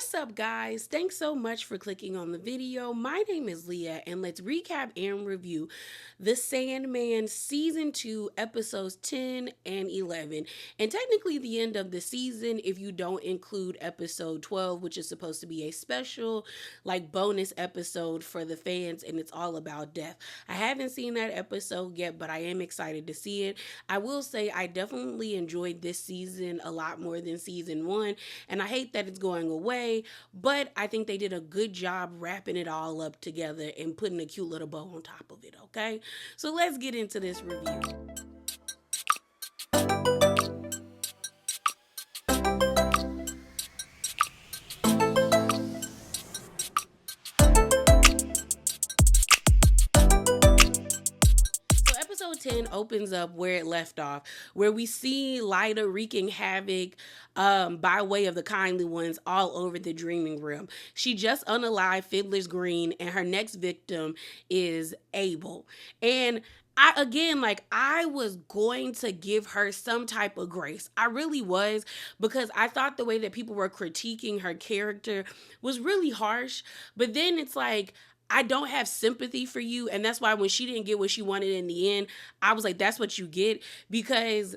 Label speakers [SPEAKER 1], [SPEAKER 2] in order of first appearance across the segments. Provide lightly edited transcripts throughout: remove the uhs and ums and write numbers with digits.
[SPEAKER 1] What's up, guys? Thanks so much for clicking on the video. My name is Leah, and let's recap and review the Sandman Season 2, Episodes 10 and 11. And technically the end of the season if you don't include Episode 12, which is supposed to be a special, like, bonus episode for the fans, and it's all about death. I haven't seen that episode yet, but I am excited to see it. I will say I definitely enjoyed this season a lot more than Season 1, and I hate that it's going away, but I think they did a good job wrapping it all up together and putting a cute little bow on top of it, okay? So let's get into this review. Episode 10 opens up where it left off, where we see Lyda wreaking havoc by way of the kindly ones all over the dreaming realm. She just unalived Fiddler's Green, and her next victim is Abel. And I was going to give her some type of grace. I really was, because I thought the way that people were critiquing her character was really harsh. But then it's like, I don't have sympathy for you. And that's why when she didn't get what she wanted in the end, I was like, that's what you get, because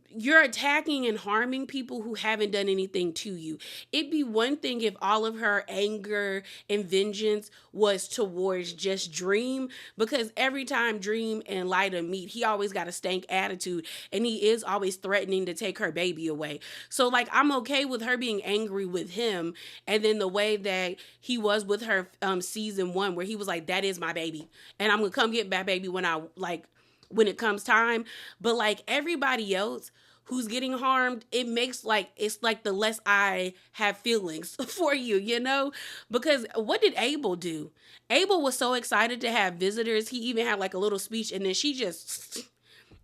[SPEAKER 1] you're attacking and harming people who haven't done anything to you. It'd be one thing if all of her anger and vengeance was towards just Dream, because every time Dream and Lyda meet, he always got a stank attitude, and he is always threatening to take her baby away. So, like, I'm okay with her being angry with him, and then the way that he was with her season 1, where he was like, that is my baby, and I'm gonna come get my baby when it comes time. But like everybody else who's getting harmed, it makes it's like the less I have feelings for you, you know? Because what did Abel do? Abel was so excited to have visitors. He even had like a little speech, and then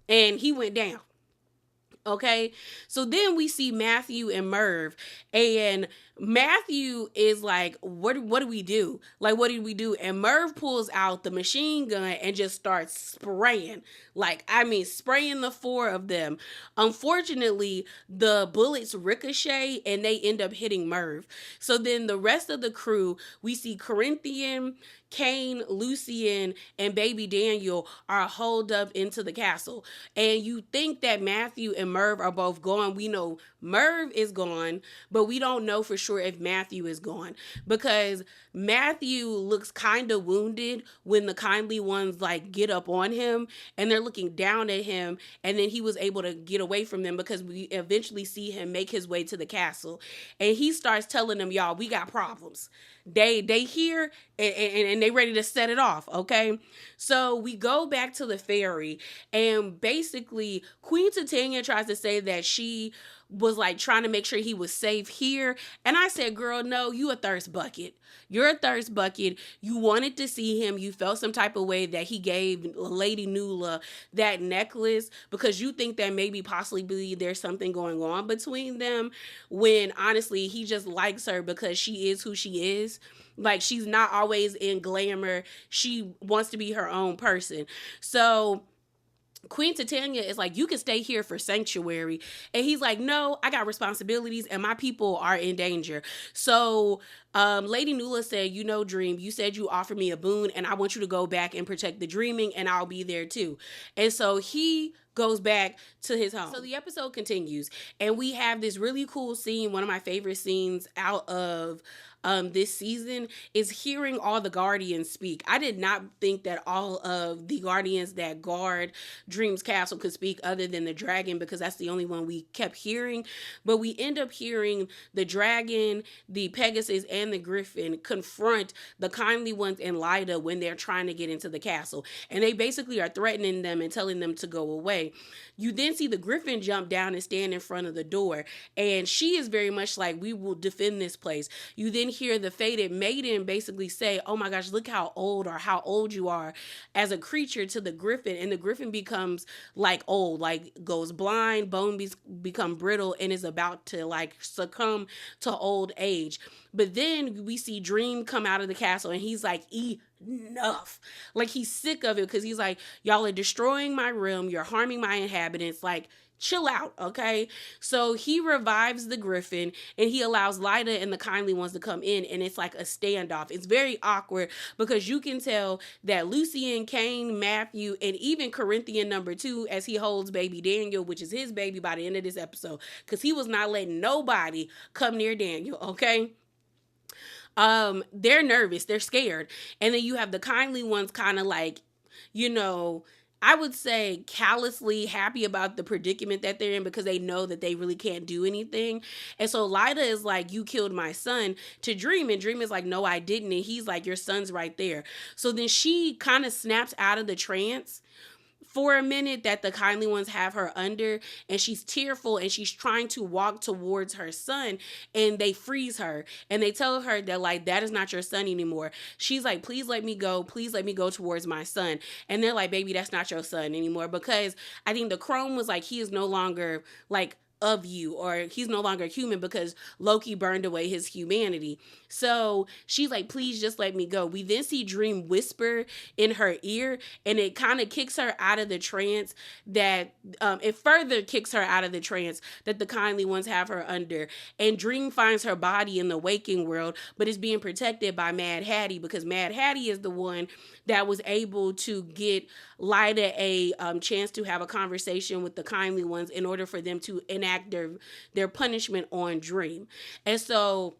[SPEAKER 1] and he went down. Okay, so then we see Matthew and Merv, and Matthew is like, what do we do? Like, what did we do? And Merv pulls out the machine gun and just starts spraying. Spraying the four of them. Unfortunately, the bullets ricochet and they end up hitting Merv. So then the rest of the crew, we see Corinthian, Kane, Lucian, and baby Daniel are holed up into the castle. And you think that Matthew and Merv are both gone. We know Merv is gone, but we don't know for sure if Matthew is gone, because Matthew looks kind of wounded when the kindly ones like get up on him and they're looking down at him, and then he was able to get away from them because we eventually see him make his way to the castle, and he starts telling them, y'all, we got problems. They here, and they ready to set it off, okay? So we go back to the ferry, and basically Queen Titania tries to say that she was like trying to make sure he was safe here. And I said, girl, no, you a thirst bucket. You're a thirst bucket. You wanted to see him. You felt some type of way that he gave Lady Nula that necklace because you think that maybe possibly there's something going on between them, when honestly he just likes her because she is who she is. Like, she's not always in glamour. She wants to be her own person. So Queen Titania is like, you can stay here for sanctuary. And he's like, no, I got responsibilities and my people are in danger. So Lady Nula said, you know, Dream, you said you offered me a boon and I want you to go back and protect the dreaming, and I'll be there too. And so he goes back to his home. So the episode continues, and we have this really cool scene. One of my favorite scenes out of this season is hearing all the Guardians speak. I did not think that all of the Guardians that guard Dream's castle could speak other than the dragon, because that's the only one we kept hearing. But we end up hearing the dragon, the Pegasus, and the Griffin confront the kindly ones and Lyda when they're trying to get into the castle. And they basically are threatening them and telling them to go away. You then see the Griffin jump down and stand in front of the door. And she is very much like, we will defend this place. You then hear the fated maiden basically say, oh my gosh, look how old you are as a creature, to the Griffin. And the Griffin becomes like old, like goes blind, bones become brittle, and is about to like succumb to old age. But then we see Dream come out of the castle, and he's like, enough. Like, he's sick of it, because he's like, y'all are destroying my realm. You're harming my inhabitants. Like, chill out, okay? So he revives the griffin and he allows Lyda and the kindly ones to come in, and it's like a standoff. It's very awkward because you can tell that Lucian, Kane, Matthew, and even Corinthian number 2, as he holds baby Daniel, which is his baby by the end of this episode, because he was not letting nobody come near Daniel, okay? They're nervous, they're scared. And then you have the kindly ones kind of like, you know, I would say callously happy about the predicament that they're in because they know that they really can't do anything. And so Lyda is like, you killed my son, to Dream, and Dream is like, no, I didn't. And he's like, your son's right there. So then she kind of snaps out of the trance for a minute that the kindly ones have her under, and she's tearful and she's trying to walk towards her son, and they freeze her and they tell her that like, that is not your son anymore. She's like, please let me go, please let me go towards my son. And they're like, baby, that's not your son anymore, because I think the Chrome was like, he is no longer like of you, or he's no longer human because Loki burned away his humanity. So she's like, please just let me go. We then see Dream whisper in her ear, and it kind of kicks her out of the trance that it further kicks her out of the trance that the kindly ones have her under. And Dream finds her body in the waking world, but is being protected by Mad Hattie, because Mad Hattie is the one that was able to get Lyda a chance to have a conversation with the kindly ones in order for them to enact their punishment on Dream. And so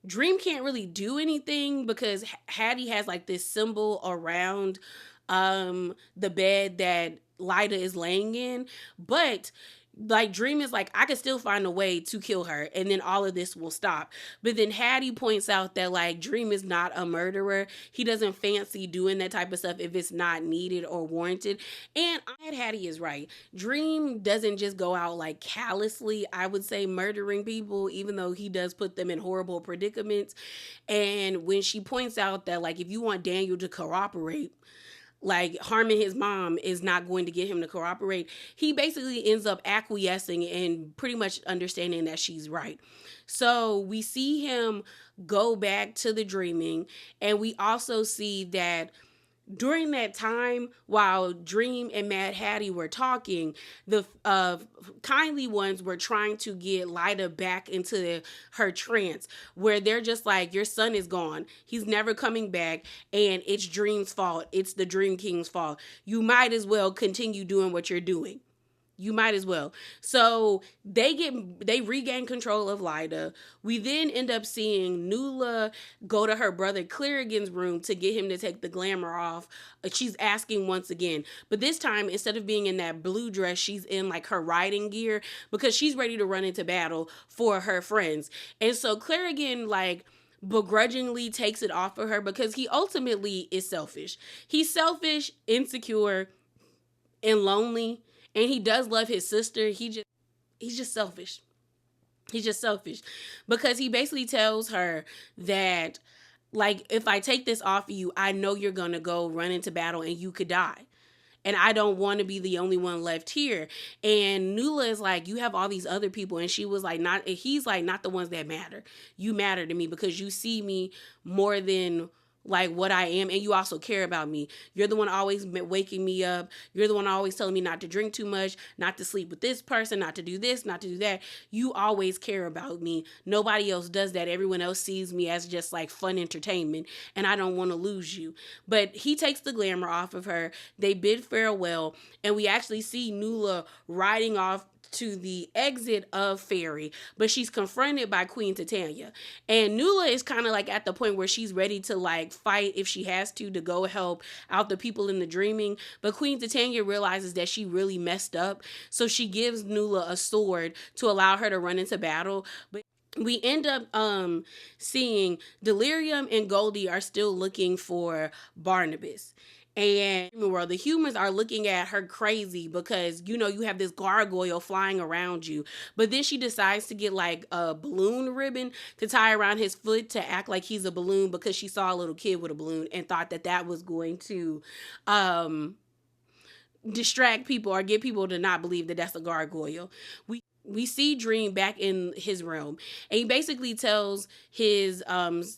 [SPEAKER 1] Dream can't really do anything because Hattie has like this symbol around the bed that Lyda is laying in, but like Dream is like, I could still find a way to kill her and then all of this will stop. But then Hattie points out that like Dream is not a murderer. He doesn't fancy doing that type of stuff if it's not needed or warranted. And Hattie is right. Dream doesn't just go out like callously, I would say, murdering people, even though he does put them in horrible predicaments. And when she points out that like, if you want Daniel to cooperate, like harming his mom is not going to get him to cooperate, he basically ends up acquiescing and pretty much understanding that she's right. So we see him go back to the dreaming, and we also see that during that time, while Dream and Mad Hattie were talking, the kindly ones were trying to get Lyda back into her trance, where they're just like, your son is gone. He's never coming back, and it's Dream's fault. It's the Dream King's fault. You might as well continue doing what you're doing. You might as well. So they regain control of Lyda. We then end up seeing Nula go to her brother Clerigan's room to get him to take the glamour off. She's asking once again, but this time instead of being in that blue dress, she's in like her riding gear because she's ready to run into battle for her friends. And so Clerigan like begrudgingly takes it off of her because he ultimately is selfish. He's selfish, insecure, and lonely. And he does love his sister. He's just selfish. He's just selfish because he basically tells her that, like, if I take this off of you, I know you're going to go run into battle and you could die. And I don't want to be the only one left here. And Nula is like, you have all these other people. And she was like, he's like, not the ones that matter. You matter to me because you see me more than like what I am, and you also care about me. You're the one always waking me up. You're the one always telling me not to drink too much, not to sleep with this person, not to do this, not to do that. You always care about me. Nobody else does that. Everyone else sees me as just like fun entertainment, and I don't want to lose you. But he takes the glamour off of her. They bid farewell, and we actually see Nula riding off to the exit of Fairy, but she's confronted by Queen Titania. And Nula is kind of like at the point where she's ready to like fight if she has to go help out the people in the dreaming. But Queen Titania realizes that she really messed up. So she gives Nula a sword to allow her to run into battle. But we end up seeing Delirium and Goldie are still looking for Barnabas. And the humans are looking at her crazy because, you know, you have this gargoyle flying around you. But then she decides to get like a balloon ribbon to tie around his foot to act like he's a balloon because she saw a little kid with a balloon and thought that that was going to distract people or get people to not believe that that's a gargoyle. we see Dream back in his realm, and he basically tells his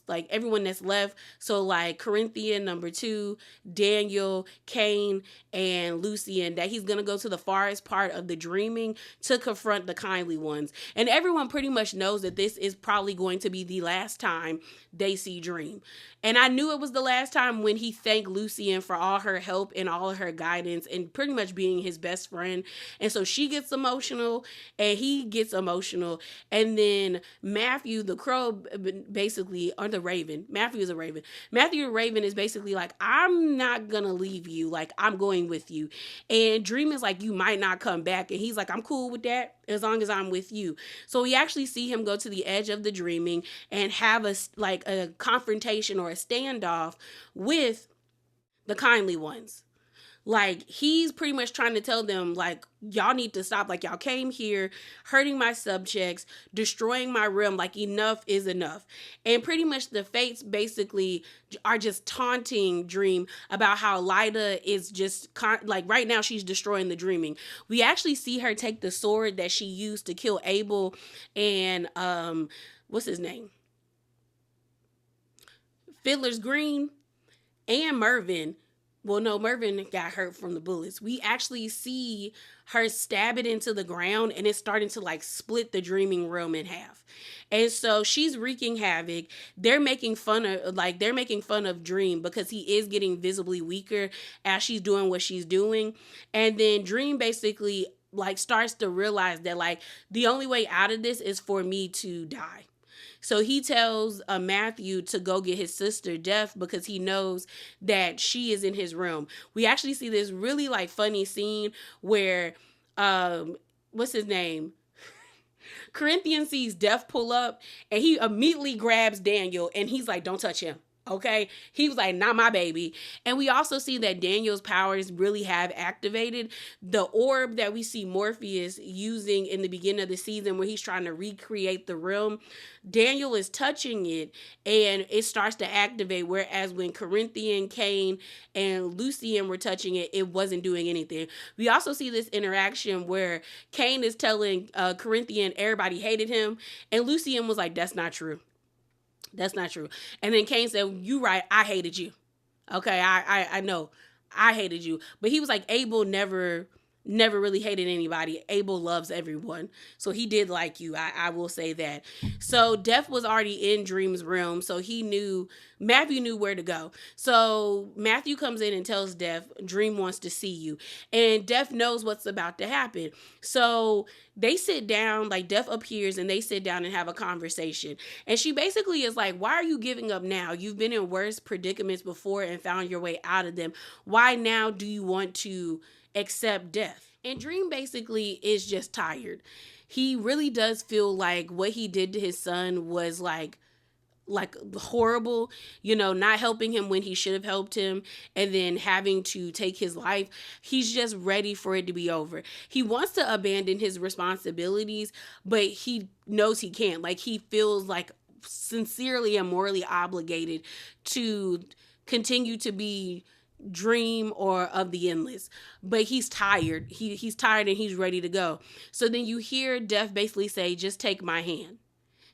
[SPEAKER 1] like everyone that's left, so like Corinthian number 2, Daniel, Cain, and Lucian, that he's gonna go to the farthest part of the dreaming to confront the kindly ones. And everyone pretty much knows that this is probably going to be the last time they see Dream. And I knew it was the last time when he thanked Lucian for all her help and all of her guidance and pretty much being his best friend. And so she gets emotional and he gets emotional. And then Matthew, the crow, basically, or the raven, Matthew is a raven. Matthew the raven is basically like, I'm not gonna leave you. Like, I'm going with you. And Dream is like, you might not come back. And he's like, I'm cool with that as long as I'm with you. So we actually see him go to the edge of the dreaming and have a confrontation or a standoff with the kindly ones. Like, he's pretty much trying to tell them, like, y'all need to stop. Like, y'all came here hurting my subjects, destroying my realm. Like, enough is enough. And pretty much the fates basically are just taunting Dream about how Lyda is just, like, right now she's destroying the dreaming. We actually see her take the sword that she used to kill Abel and, what's his name? Fiddler's Green and Mervyn. Well, no, Mervyn got hurt from the bullets. We actually see her stab it into the ground and it's starting to like split the dreaming realm in half. And so she's wreaking havoc. They're making fun of Dream because he is getting visibly weaker as she's doing what she's doing. And then Dream basically like starts to realize that like the only way out of this is for me to die. So he tells Matthew to go get his sister Death because he knows that she is in his room. We actually see this really like funny scene where what's his name? Corinthian sees Death pull up and he immediately grabs Daniel and he's like, don't touch him. Okay. He was like, not my baby. And we also see that Daniel's powers really have activated. The orb that we see Morpheus using in the beginning of the season where he's trying to recreate the realm, Daniel is touching it and it starts to activate. Whereas when Corinthian, Cain, and Lucian were touching it, it wasn't doing anything. We also see this interaction where Cain is telling Corinthian everybody hated him. And Lucian was like, that's not true. That's not true. And then Cain said, you right, I hated you. Okay, I know. I hated you. But he was like, Abel never really hated anybody. Abel loves everyone. So he did like you. I will say that. So Death was already in Dream's realm. So Matthew knew where to go. So Matthew comes in and tells Death, Dream wants to see you. And Death knows what's about to happen. So they sit down, like Death appears and they sit down and have a conversation. And she basically is like, why are you giving up now? You've been in worse predicaments before and found your way out of them. Why now do you want to accept death? And Dream basically is just tired. He really does feel like what he did to his son was like horrible, not helping him when he should have helped him and then having to take his life. He's just ready for it to be over. He wants to abandon his responsibilities, but he knows he can't. Like, he feels like sincerely and morally obligated to continue to be Dream or of the endless, but he's tired. He's tired and he's ready to go. So then you hear Death basically say, just take my hand.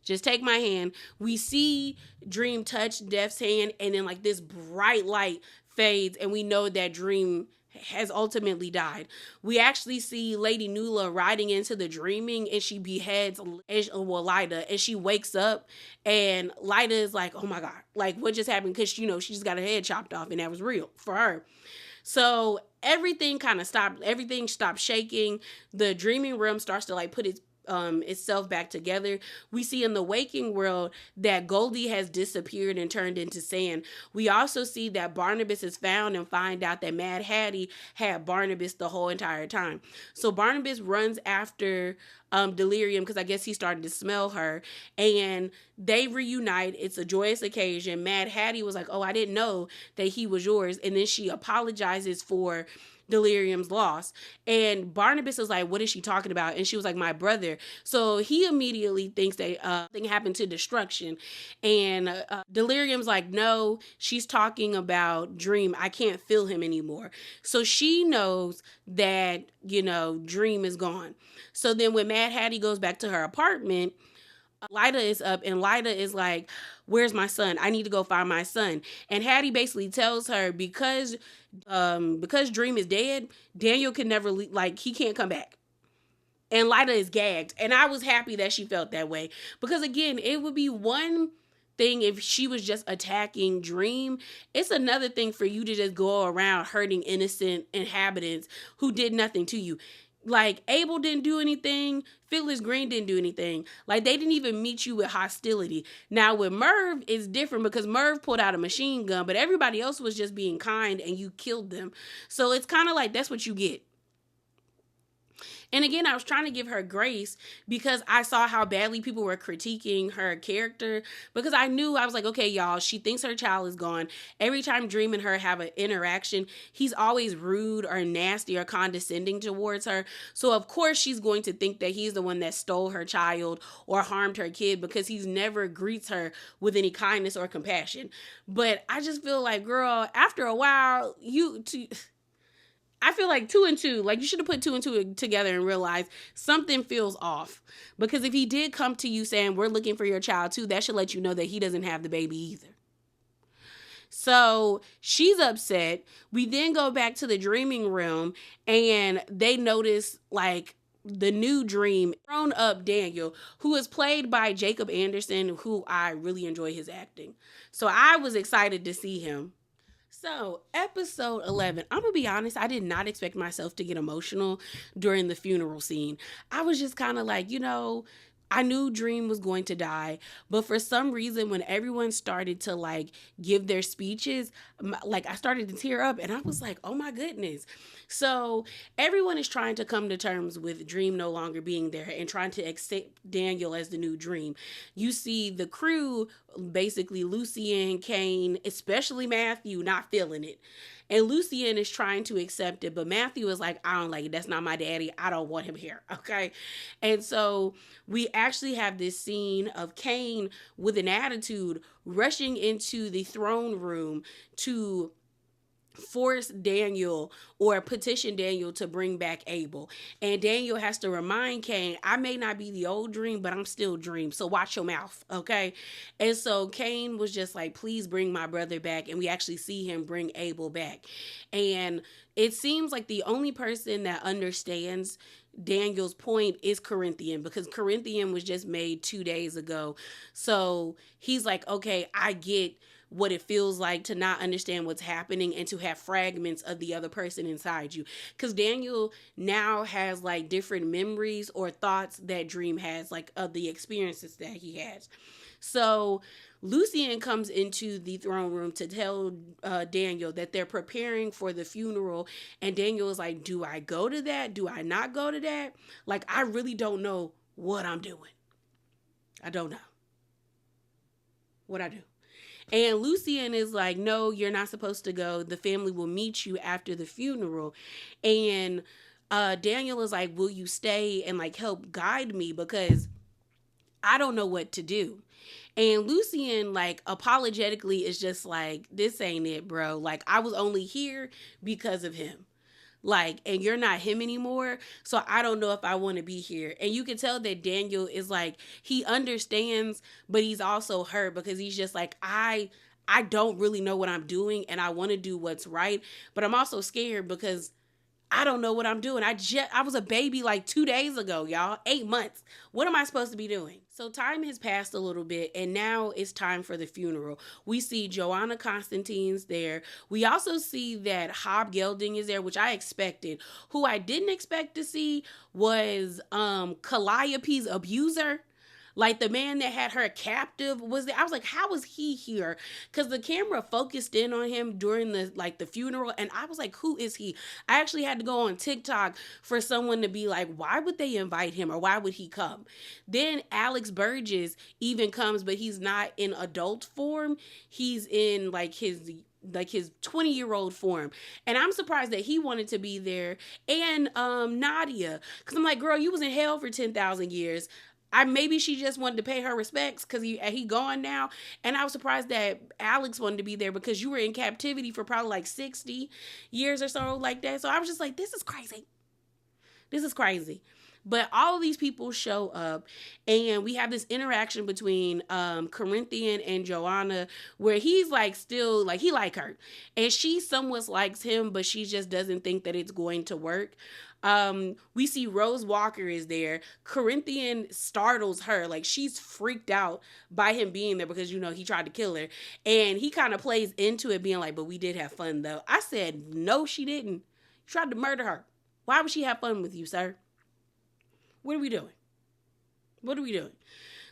[SPEAKER 1] Just take my hand. We see Dream touch Death's hand and then like this bright light fades and we know that Dream has ultimately died. We actually see Lady Nula riding into the dreaming and she beheads Lyda and she wakes up and Lyda is like, oh my God, like what just happened? Because she just got her head chopped off and that was real for her. So everything kind of stopped. Everything stopped shaking. The dreaming realm starts to like put itself back together. We see in the waking world that Goldie has disappeared and turned into sand. We also see that Barnabas is found and find out that Mad Hattie had Barnabas the whole entire time. So Barnabas runs after Delirium because I guess he started to smell her and they reunite. It's a joyous occasion. Mad Hattie was like, oh, I didn't know that he was yours. And then she apologizes for Delirium's loss. And Barnabas is like, what is she talking about? And she was like, my brother. So he immediately thinks that thing happened to destruction. And Delirium's like, no, she's talking about Dream. I can't feel him anymore. So she knows that, Dream is gone. So then when Mad Hattie goes back to her apartment, Lyda is up and Lyda is like, where's my son? I need to go find my son. And Hattie basically tells her because Dream is dead, Daniel can never he can't come back. And Lyda is gagged. And I was happy that she felt that way. Because again, it would be one thing if she was just attacking Dream. It's another thing for you to just go around hurting innocent inhabitants who did nothing to you. Like, Abel didn't do anything. Phyllis Green didn't do anything. Like, they didn't even meet you with hostility. Now, with Merv, it's different because Merv pulled out a machine gun, but everybody else was just being kind and you killed them. So it's kind of like, that's what you get. And again, I was trying to give her grace because I saw how badly people were critiquing her character, because I was like, okay, y'all, she thinks her child is gone. Every time Dream and her have an interaction, he's always rude or nasty or condescending towards her. So of course she's going to think that he's the one that stole her child or harmed her kid, because he's never greets her with any kindness or compassion. But I just feel like, girl, after a while, I feel like 2 and 2, like you should have put 2 and 2 together and realized something feels off. Because if he did come to you saying, we're looking for your child too, that should let you know that he doesn't have the baby either. So she's upset. We then go back to the dreaming room and they notice like the new Dream, grown up Daniel, who is played by Jacob Anderson, who I really enjoy his acting. So I was excited to see him. So, episode 11, I'm going to be honest, I did not expect myself to get emotional during the funeral scene. I was just kind of like, I knew Dream was going to die, but for some reason, when everyone started to like give their speeches, I started to tear up and I was like, oh my goodness. So everyone is trying to come to terms with Dream no longer being there and trying to accept Daniel as the new Dream. You see the crew, basically Lucien, Kane, especially Matthew, not feeling it. And Lucien is trying to accept it, but Matthew is like, I don't like it. That's not my daddy. I don't want him here. Okay. And so we actually have this scene of Kane with an attitude rushing into the throne room to force Daniel or petition Daniel to bring back Abel. And Daniel has to remind Kane, I may not be the old Dream, but I'm still Dream. So watch your mouth, okay? And so Kane was just like, please bring my brother back. And we actually see him bring Abel back. And it seems like the only person that understands Daniel's point is Corinthian, because Corinthian was just made 2 days ago. So he's like, okay, I get what it feels like to not understand what's happening and to have fragments of the other person inside you. Because Daniel now has like different memories or thoughts that Dream has, like of the experiences that he has. So Lucien comes into the throne room to tell Daniel that they're preparing for the funeral. And Daniel is like, do I go to that? Do I not go to that? Like, I really don't know what I'm doing. I don't know what I do. And Lucien is like, no, you're not supposed to go. The family will meet you after the funeral. And Daniel is like, will you stay and like help guide me? Because I don't know what to do. And Lucien, like, apologetically is just like, this ain't it, bro. Like, I was only here because of him. Like, and you're not him anymore. So I don't know if I want to be here. And you can tell that Daniel is like, he understands, but he's also hurt because he's just like, I don't really know what I'm doing and I want to do what's right. But I'm also scared because I don't know what I'm doing. I was a baby like 2 days ago, y'all. 8 months. What am I supposed to be doing? So time has passed a little bit and now it's time for the funeral. We see Joanna Constantine's there. We also see that Hob Gelding is there, which I expected. Who I didn't expect to see was Calliope's abuser. Like the man that had her captive was there. I was like, how is he here? Because the camera focused in on him during the funeral. And I was like, who is he? I actually had to go on TikTok for someone to be like, why would they invite him or why would he come? Then Alex Burgess even comes, but he's not in adult form. He's in like his like his 20-year-old form. And I'm surprised that he wanted to be there. And Nadia, because I'm like, girl, you was in hell for 10,000 years. Maybe she just wanted to pay her respects because he gone now. And I was surprised that Alex wanted to be there because you were in captivity for probably like 60 years or so like that. So I was just like, this is crazy. This is crazy. But all of these people show up, and we have this interaction between Corinthian and Joanna, where he's like still like he like her, and she somewhat likes him, but she just doesn't think that it's going to work. We see Rose Walker is there. Corinthian startles her, like she's freaked out by him being there because he tried to kill her, and he kind of plays into it, being like, "But we did have fun, though." I said, "No, she didn't. You tried to murder her. Why would she have fun with you, sir? What are we doing? What are we doing?"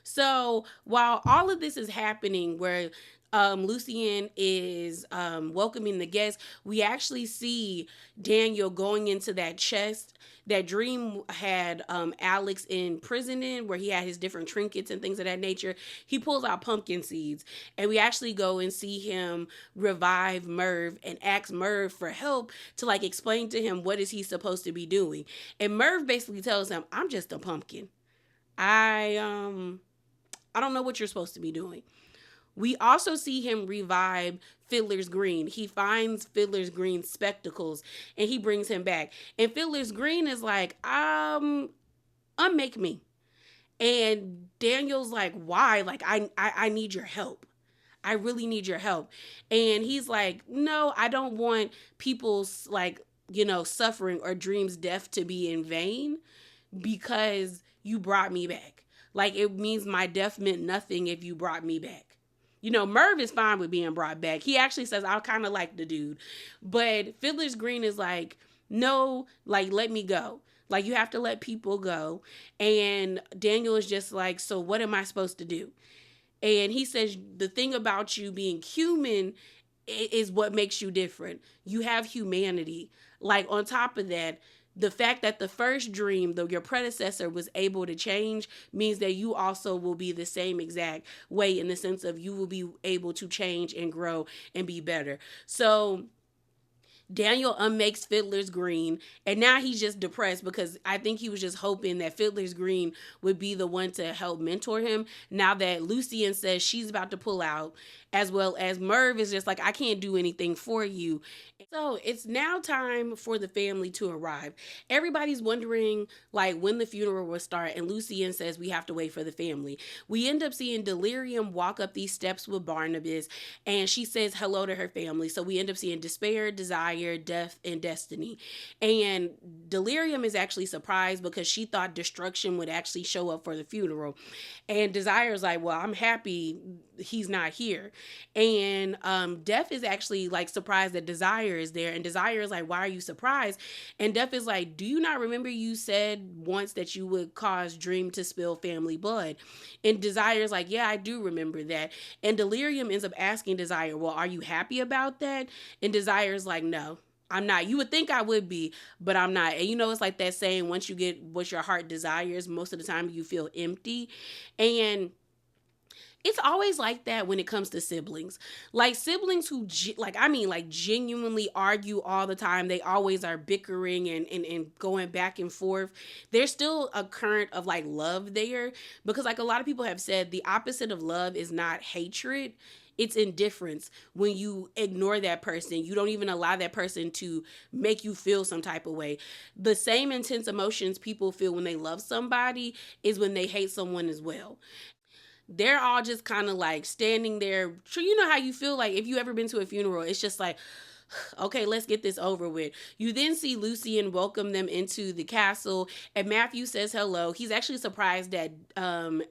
[SPEAKER 1] So while all of this is happening, where Lucien is welcoming the guests, we actually see Daniel going into that chest that Dream had Alex in prison in, where he had his different trinkets and things of that nature. He pulls out pumpkin seeds, and we actually go and see him revive Merv and ask Merv for help to like explain to him what is he supposed to be doing. And Merv basically tells him, "I'm just a pumpkin. I don't know what you're supposed to be doing." We also see him revive Fiddler's Green. He finds Fiddler's Green spectacles and he brings him back. And Fiddler's Green is like, unmake me. And Daniel's like, "Why? Like, I need your help. I really need your help." And he's like, "No, I don't want people's like, suffering or Dream's death to be in vain because you brought me back. Like, it means my death meant nothing if you brought me back." Merv is fine with being brought back. He actually says, "I kind of like the dude." But Fiddler's Green is like, "No, like, let me go. Like, you have to let people go." And Daniel is just like, "So what am I supposed to do?" And he says, "The thing about you being human is what makes you different. You have humanity. Like, on top of that, the fact that the first dream, though your predecessor was able to change, means that you also will be the same exact way, in the sense of you will be able to change and grow and be better." So Daniel unmakes Fiddler's Green, and now he's just depressed because I think he was just hoping that Fiddler's Green would be the one to help mentor him. Now that Lucien says she's about to pull out, as well as Merv is just like, "I can't do anything for you." So it's now time for the family to arrive. Everybody's wondering like when the funeral will start, and Lucien says we have to wait for the family. We end up seeing Delirium walk up these steps with Barnabas, and she says hello to her family. So we end up seeing Despair, Desire, Death, and Destiny. And Delirium is actually surprised because she thought Destruction would actually show up for the funeral. And Desire's like, "Well, I'm happy he's not here." And Death is actually like surprised that Desire is there, and Desire is like, "Why are you surprised?" And Death is like, "Do you not remember you said once that you would cause Dream to spill family blood?" And Desire is like, "Yeah, I do remember that." And Delirium ends up asking Desire, "Well, are you happy about that?" And Desire is like, "No, I'm not. You would think I would be, but I'm not." And it's like that saying, once you get what your heart desires, most of the time you feel empty. And it's always like that when it comes to siblings. Like siblings who genuinely argue all the time. They always are bickering and going back and forth. There's still a current of like love there, because like a lot of people have said, the opposite of love is not hatred. It's indifference. When you ignore that person, you don't even allow that person to make you feel some type of way. The same intense emotions people feel when they love somebody is when they hate someone as well. They're all just kind of like standing there. You know how you feel like if you ever been to a funeral, it's just like, okay, let's get this over with. You then see Lucien welcome them into the castle, and Matthew says hello. He's actually surprised that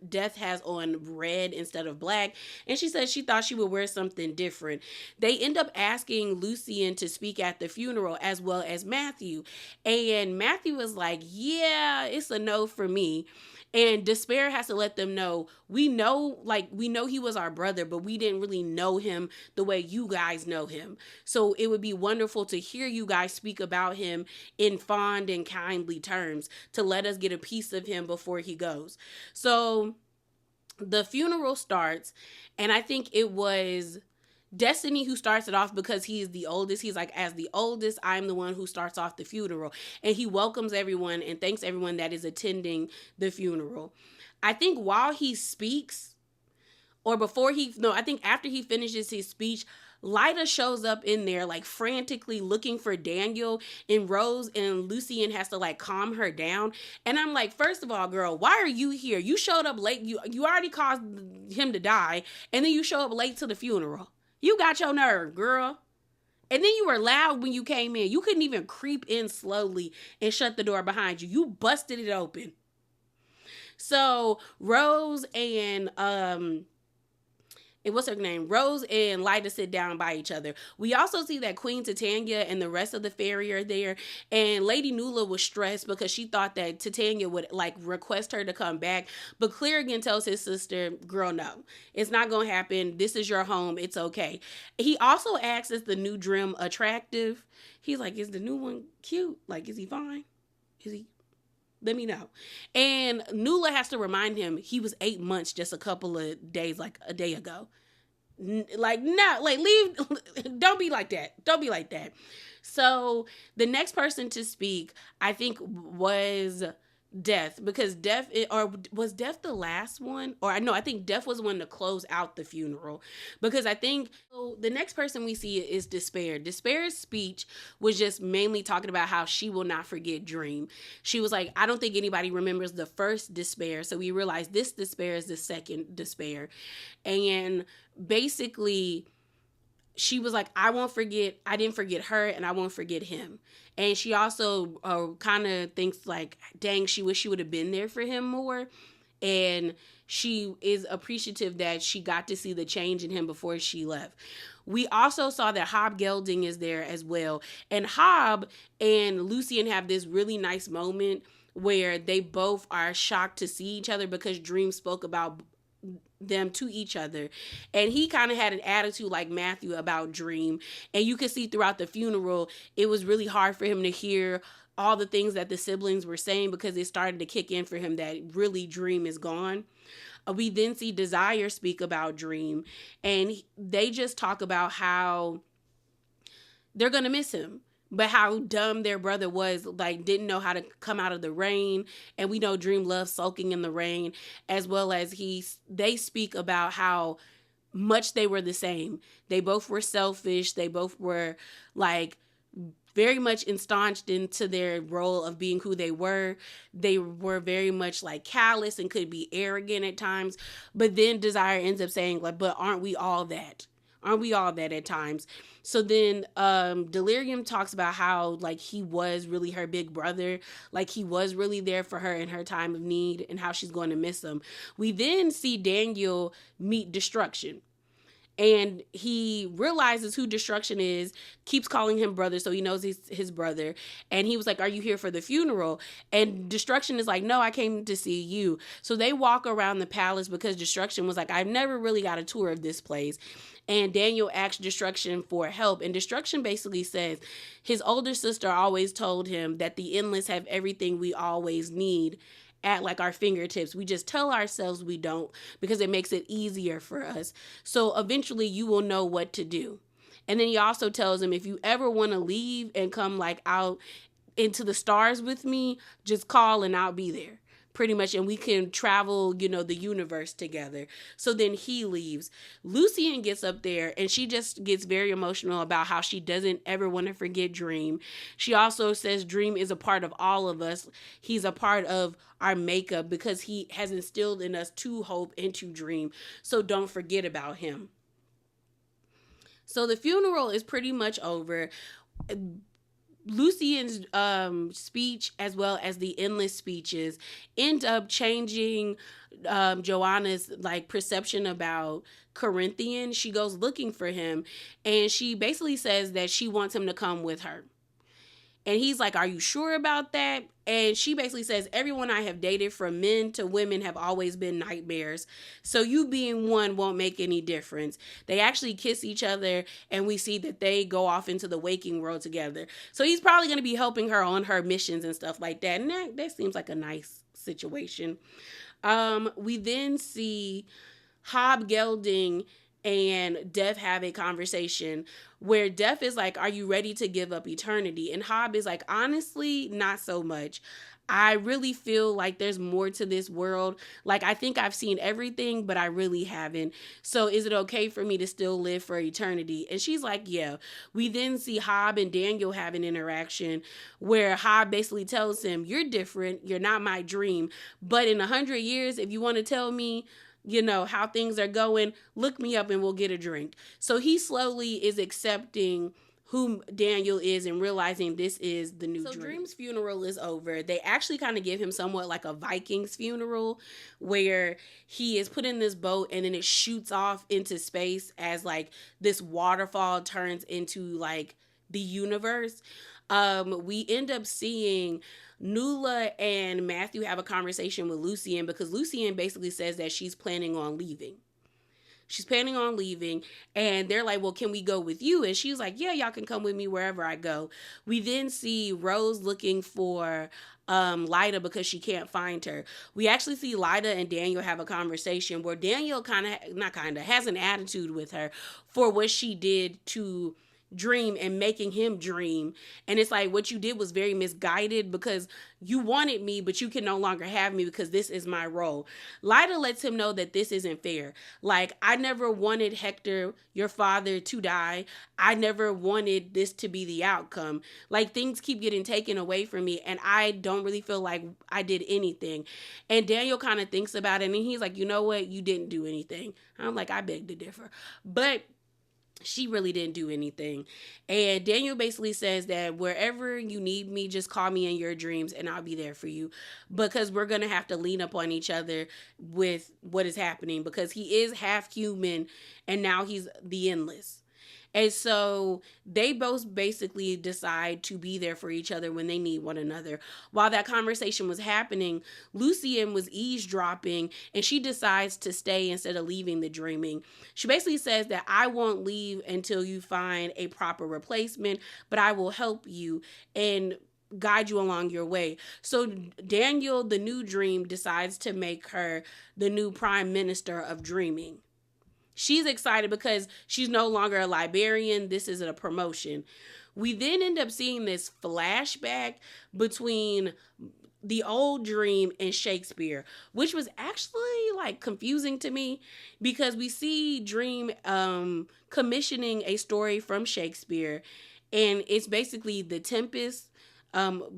[SPEAKER 1] Death has on red instead of black, and she says she thought she would wear something different. They end up asking Lucien to speak at the funeral, as well as Matthew, and Matthew was like, "Yeah, it's a no for me." And Despair has to let them know, we know he was our brother, but we didn't really know him the way you guys know him. So it would be wonderful to hear you guys speak about him in fond and kindly terms, to let us get a piece of him before he goes. So the funeral starts, and I think it was Destiny, who starts it off because he is the oldest. He's like, as the oldest, I'm the one who starts off the funeral. And he welcomes everyone and thanks everyone that is attending the funeral. I think while he speaks, or before he, no, I think after he finishes his speech, Lyda shows up in there like frantically looking for Daniel, and Rose and Lucien has to like calm her down. And I'm like, first of all, girl, why are you here? You showed up late. You already caused him to die, and then you show up late to the funeral. You got your nerve, girl. And then you were loud when you came in. You couldn't even creep in slowly and shut the door behind you. You busted it open. So Rose and what's her name? Rose and Lyda sit down by each other. We also see that Queen Titania and the rest of the fairy are there. And Lady Nula was stressed because she thought that Titania would like request her to come back. But Clerigan tells his sister, girl, no, it's not going to happen. This is your home. It's okay. He also asks, is the new Drim attractive? He's like, is the new one cute? Like, is he fine? Is he? Let me know. And Nula has to remind him he was 8 months just a couple of days, like a day ago. Like, no, like, leave. Don't be like that. Don't be like that. So the next person to speak, I think, was Death, because Death, or was Death the last one? Or no, I think Death was one to close out the funeral, because I think the next person we see is Despair. Despair's speech was just mainly talking about how she will not forget Dream. She was like, I don't think anybody remembers the first Despair, so we realized this Despair is the second Despair. And basically, she was like, I didn't forget her, and I won't forget him. And she also kind of thinks like, dang, she wish she would have been there for him more. And she is appreciative that she got to see the change in him before she left. We also saw that Hob Gelding is there as well. And Hob and Lucien have this really nice moment where they both are shocked to see each other, because Dream spoke about them to each other, and he kind of had an attitude like Matthew about Dream. And you could see throughout the funeral it was really hard for him to hear all the things that the siblings were saying, because it started to kick in for him that really Dream is gone. We then see Desire speak about Dream, and they just talk about how they're gonna miss him, but how dumb their brother was, like didn't know how to come out of the rain. And we know Dream loves sulking in the rain, as well as they speak about how much they were the same. They both were selfish. They both were like very much ensconced into their role of being who they were. They were very much like callous and could be arrogant at times. But then Desire ends up saying like, but aren't we all that? Aren't we all that at times? So then Delirium talks about how like he was really her big brother, like he was really there for her in her time of need, and how she's going to miss him. We then see Daniel meet Destruction, and he realizes who Destruction is, keeps calling him brother, so he knows he's his brother. And he was like, are you here for the funeral? And Destruction is like, no, I came to see you. So they walk around the palace, because Destruction was like, I've never really got a tour of this place. And Daniel asks Destruction for help. And Destruction basically says his older sister always told him that the Endless have everything we always need at like our fingertips. We just tell ourselves we don't, because it makes it easier for us. So eventually you will know what to do. And then he also tells him, if you ever want to leave and come like out into the stars with me, just call and I'll be there. Pretty much, and we can travel, the universe together. So then he leaves. Lucien gets up there, and she just gets very emotional about how she doesn't ever want to forget Dream. She also says Dream is a part of all of us. He's a part of our makeup, because he has instilled in us to hope and to dream. So don't forget about him. So the funeral is pretty much over. Lucien's speech, as well as the Endless speeches, end up changing Joanna's like perception about Corinthian. She goes looking for him, and she basically says that she wants him to come with her. And he's like, are you sure about that? And she basically says, everyone I have dated, from men to women, have always been nightmares. So you being one won't make any difference. They actually kiss each other, and we see that they go off into the waking world together. So he's probably going to be helping her on her missions and stuff like that. And that seems like a nice situation. We then see Hob Gelding and Death have a conversation where Death is like, are you ready to give up eternity? And Hob is like, honestly, not so much. I really feel like there's more to this world. Like, I think I've seen everything, but I really haven't. So is it okay for me to still live for eternity? And she's like, yeah. We then see Hob and Daniel have an interaction where Hob basically tells him, you're different. You're not my dream. But in 100 years, if you want to tell me, how things are going, look me up and we'll get a drink. So he slowly is accepting who Daniel is and realizing this is the new Dream. So Dream's funeral is over. They actually kind of give him somewhat like a Viking's funeral where he is put in this boat and then it shoots off into space as like this waterfall turns into like the universe. We end up seeing Nuala and Matthew have a conversation with Lucien because Lucien basically says that she's planning on leaving. And they're like, well, can we go with you? And she's like, yeah, y'all can come with me wherever I go. We then see Rose looking for Lyda because she can't find her. We actually see Lyda and Daniel have a conversation where Daniel has an attitude with her for what she did to Dream and making him dream. And it's like, what you did was very misguided because you wanted me, but you can no longer have me because this is my role. Lyda lets him know that this isn't fair. Like, I never wanted Hector, your father, to die. I never wanted this to be the outcome. Like, things keep getting taken away from me and I don't really feel like I did anything. And Daniel kind of thinks about it and he's like, you know what? You didn't do anything. I'm like, I beg to differ. But she really didn't do anything. And Daniel basically says that wherever you need me, just call me in your dreams and I'll be there for you, because we're going to have to lean up on each other with what is happening, because he is half human and now he's the Endless. And so they both basically decide to be there for each other when they need one another. While that conversation was happening, Lucien was eavesdropping and she decides to stay instead of leaving the dreaming. She basically says that I won't leave until you find a proper replacement, but I will help you and guide you along your way. So Daniel, the new Dream, decides to make her the new prime minister of dreaming. She's excited because she's no longer a librarian. This is a promotion. We then end up seeing this flashback between the old Dream and Shakespeare, which was actually like confusing to me because we see Dream commissioning a story from Shakespeare, and it's basically the Tempest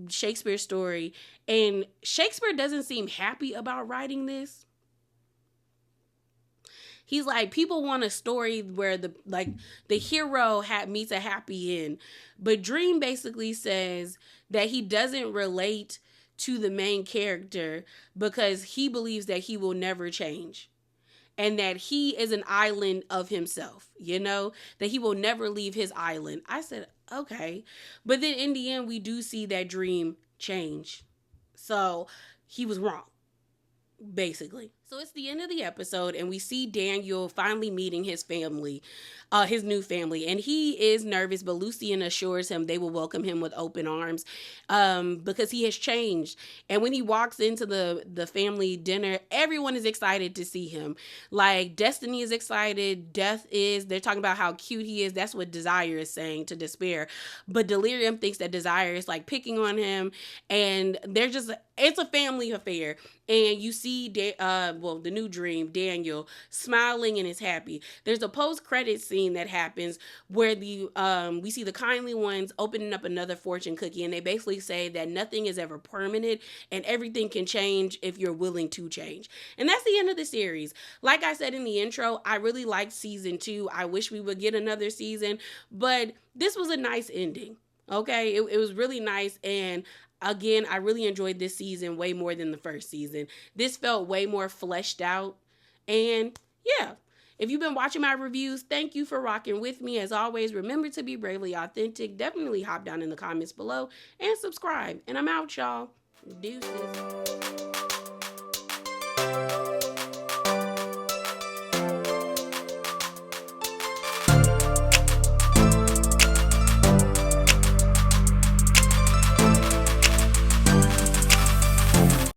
[SPEAKER 1] Shakespeare story, and Shakespeare doesn't seem happy about writing this. He's like, people want a story where the hero meets a happy end. But Dream basically says that he doesn't relate to the main character because he believes that he will never change. And that he is an island of himself, that he will never leave his island. I said, okay. But then in the end, we do see that Dream change. So he was wrong, basically. So it's the end of the episode and we see Daniel finally meeting his family, his new family. And he is nervous, but Lucien assures him they will welcome him with open arms because he has changed. And when he walks into the family dinner, everyone is excited to see him. Like, Destiny is excited. Death is. They're talking about how cute he is. That's what Desire is saying to Despair. But Delirium thinks that Desire is like picking on him. And it's a family affair. And you see the new Dream, Daniel, smiling and is happy. There's a post-credit scene that happens where we see the Kindly Ones opening up another fortune cookie, and they basically say that nothing is ever permanent and everything can change if you're willing to change. And that's the end of the series. Like I said in the intro, I really liked season 2. I wish we would get another season, but this was a nice ending. Okay, it was really nice, and again, I really enjoyed this season way more than the first season. This felt way more fleshed out. And yeah, if you've been watching my reviews, thank you for rocking with me. As always, remember to be bravely authentic. Definitely hop down in the comments below and subscribe. And I'm out, y'all. Deuces.